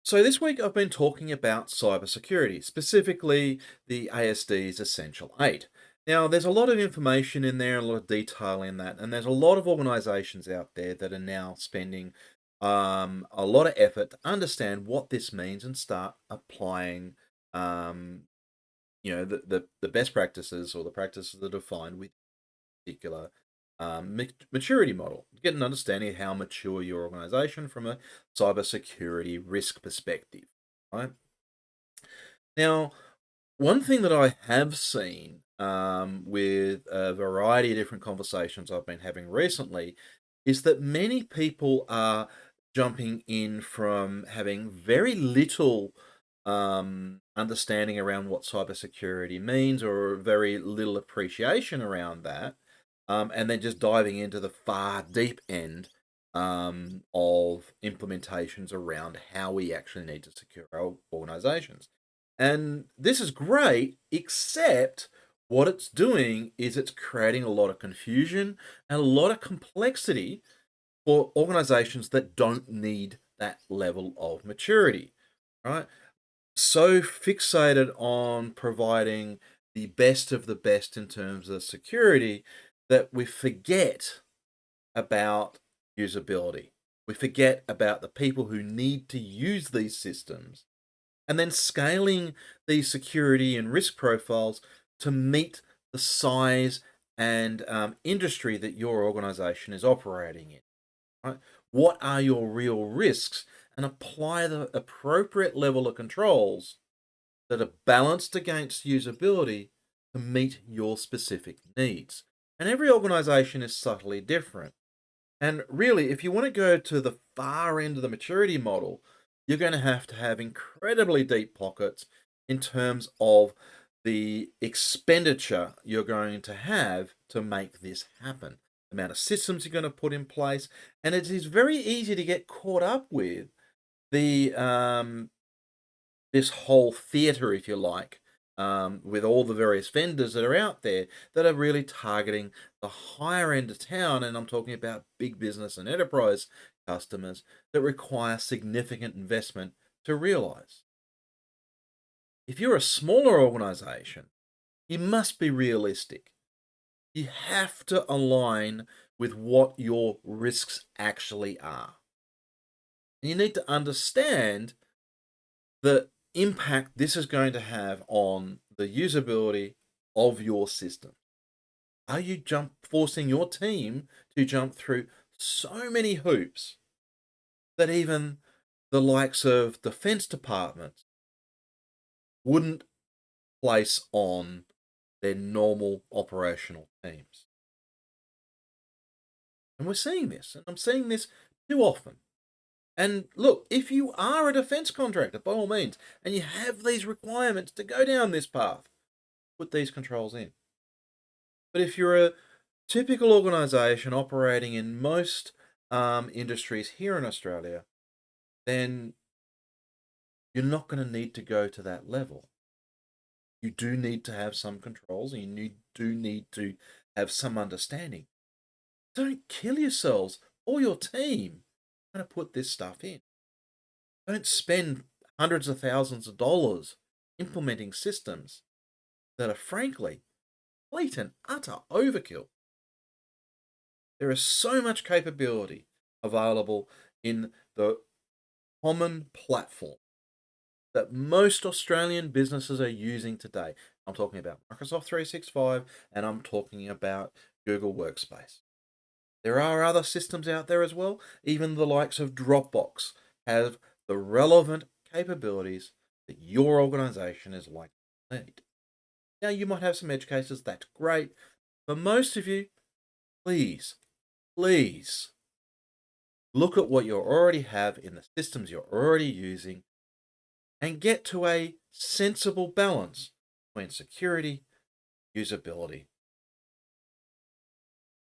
So this week I've been talking about cybersecurity, specifically the ASD's Essential 8. Now, there's a lot of information in there, a lot of detail in that, and there's a lot of organizations out there that are now spending a lot of effort to understand what this means and start applying, um, the best practices or the practices that are defined with particular maturity model. Get an understanding of how mature your organization from a cybersecurity risk perspective, right? Now, one thing that I have seen with a variety of different conversations I've been having recently is that many people are jumping in from having very little understanding around what cybersecurity means or very little appreciation around that, and then just diving into the far deep end of implementations around how we actually need to secure our organizations. And this is great, except what it's doing is it's creating a lot of confusion and a lot of complexity for organizations that don't need that level of maturity, right? So fixated on providing the best of the best in terms of security that we forget about usability. We forget about the people who need to use these systems and then scaling these security and risk profiles to meet the size and industry that your organization is operating in. Right? What are your real risks? And apply the appropriate level of controls that are balanced against usability to meet your specific needs. And every organization is subtly different. And really, if you want to go to the far end of the maturity model, you're going to have incredibly deep pockets in terms of the expenditure you're going to have to make this happen, the amount of systems you're going to put in place. And it is very easy to get caught up with the this whole theater, if you like, with all the various vendors that are out there that are really targeting the higher end of town. And I'm talking about big business and enterprise customers that require significant investment to realize. If you're a smaller organization, you must be realistic. You have to align with what your risks actually are. And you need to understand the impact this is going to have on the usability of your system. Are you forcing your team to jump through so many hoops that even the likes of defense departments wouldn't place on their normal operational teams? And we're seeing this, and I'm seeing this too often. And look, if you are a defense contractor, by all means, and you have these requirements to go down this path, put these controls in. But if you're a typical organization operating in most industries here in Australia, then you're not going to need to go to that level. You do need to have some controls and do need to have some understanding. Don't kill yourselves or your team trying to put this stuff in. Don't spend hundreds of thousands of dollars implementing systems that are frankly complete and utter overkill. There is so much capability available in the common platform that most Australian businesses are using today. I'm talking about Microsoft 365 and I'm talking about Google Workspace. There are other systems out there as well. Even the likes of Dropbox have the relevant capabilities that your organization is likely to need. Now, you might have some edge cases, that's great. For most of you, please, please look at what you already have in the systems you're already using and get to a sensible balance between security, usability,